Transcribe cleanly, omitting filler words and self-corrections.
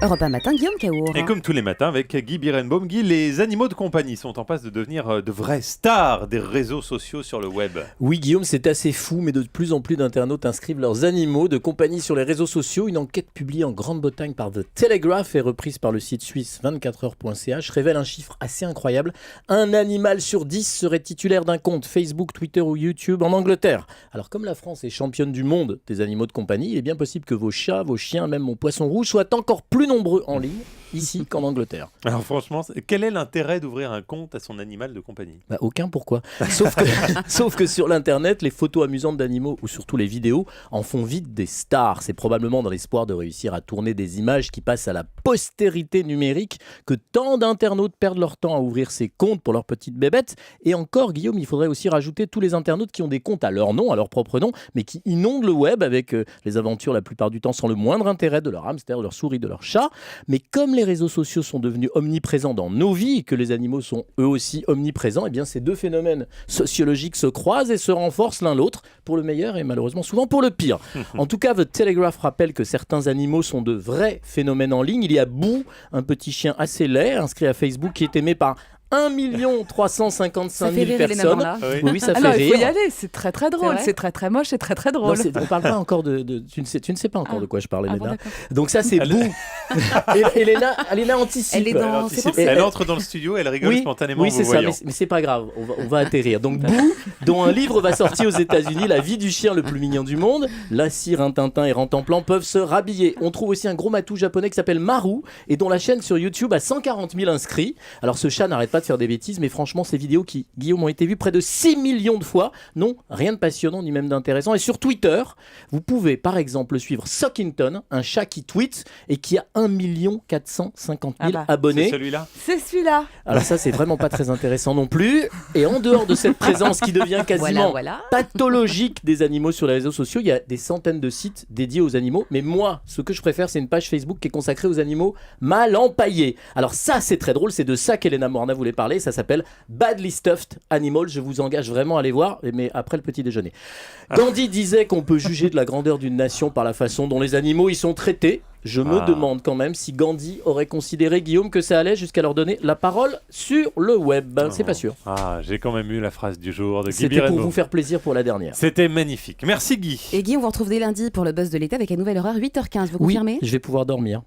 Europe 1 matin, Guillaume Caour. Et comme tous les matins avec Guy Birenbaum, Guy, les animaux de compagnie sont en passe de devenir de vraies stars des réseaux sociaux sur le web. Oui Guillaume, c'est assez fou, mais de plus en plus d'internautes inscrivent leurs animaux de compagnie sur les réseaux sociaux. Une enquête publiée en Grande-Bretagne par The Telegraph et reprise par le site suisse 24heures.ch révèle un chiffre assez incroyable. Un animal sur 10 serait titulaire d'un compte Facebook, Twitter ou YouTube en Angleterre. Alors comme la France est championne du monde des animaux de compagnie, il est bien possible que vos chats, vos chiens, même mon poisson rouge soient encore plus nombreux en ligne ici qu'en Angleterre. Alors franchement, quel est l'intérêt d'ouvrir un compte à son animal de compagnie ? Aucun, pourquoi ? Sauf que sur l'internet, les photos amusantes d'animaux ou surtout les vidéos en font vite des stars. C'est probablement dans l'espoir de réussir à tourner des images qui passent à la postérité numérique que tant d'internautes perdent leur temps à ouvrir ces comptes pour leurs petites bébêtes. Et encore, Guillaume, il faudrait aussi rajouter tous les internautes qui ont des comptes à leur nom, à leur propre nom, mais qui inondent le web avec les aventures la plupart du temps sans le moindre intérêt de leur hamster, de leur souris, de leur chat. Mais comme les réseaux sociaux sont devenus omniprésents dans nos vies et que les animaux sont eux aussi omniprésents, eh bien ces deux phénomènes sociologiques se croisent et se renforcent l'un l'autre pour le meilleur et malheureusement souvent pour le pire. En tout cas, The Telegraph rappelle que certains animaux sont de vrais phénomènes en ligne. Il y a Boo, un petit chien assez laid inscrit à Facebook qui est aimé par 1 355 000 personnes. Oui, ça fait rire. Il faut y aller, c'est très très drôle, c'est très très moche et très très drôle. Non, on parle pas encore tu ne sais pas encore de quoi je parle, Elena. D'accord. Donc ça c'est Boo. Elena anticipe. Elle entre dans le studio, elle rigole spontanément. Oui, c'est ça, mais c'est pas grave, on va atterrir. Donc Boo, dont un livre va sortir aux États-Unis, La vie du chien le plus mignon du monde. La cire, un Tintin et Rantanplan peuvent se rhabiller. On trouve aussi un gros matou japonais qui s'appelle Maru et dont la chaîne sur YouTube a 140 000 inscrits. Alors ce chat n'arrête pas de faire des bêtises, mais franchement ces vidéos qui, Guillaume, ont été vues près de 6 millions de fois, non, rien de passionnant ni même d'intéressant. Et sur Twitter, vous pouvez par exemple suivre Sockington, un chat qui tweet et qui a 1 450 000 abonnés. C'est celui-là ? C'est celui-là. Alors ça c'est vraiment pas très intéressant non plus. Et en dehors de cette présence qui devient quasiment pathologique des animaux sur les réseaux sociaux, il y a des centaines de sites dédiés aux animaux, mais moi ce que je préfère c'est une page Facebook qui est consacrée aux animaux mal empaillés. Alors ça c'est très drôle, c'est de ça qu'Elena Morna voulait parler, ça s'appelle Badly Stuffed Animals, je vous engage vraiment à aller voir, mais après le petit déjeuner. Gandhi disait qu'on peut juger de la grandeur d'une nation par la façon dont les animaux y sont traités. Je me demande quand même si Gandhi aurait considéré, Guillaume, que ça allait jusqu'à leur donner la parole sur le web. C'est pas sûr. J'ai quand même eu la phrase du jour de Guy C'était Birenbaum. pour vous faire plaisir pour la dernière. C'était magnifique. Merci Guy. Et Guy, on vous retrouve dès lundi pour le buzz de l'été avec un nouvel horaire 8h15. Vous confirmez ? Oui, je vais pouvoir dormir.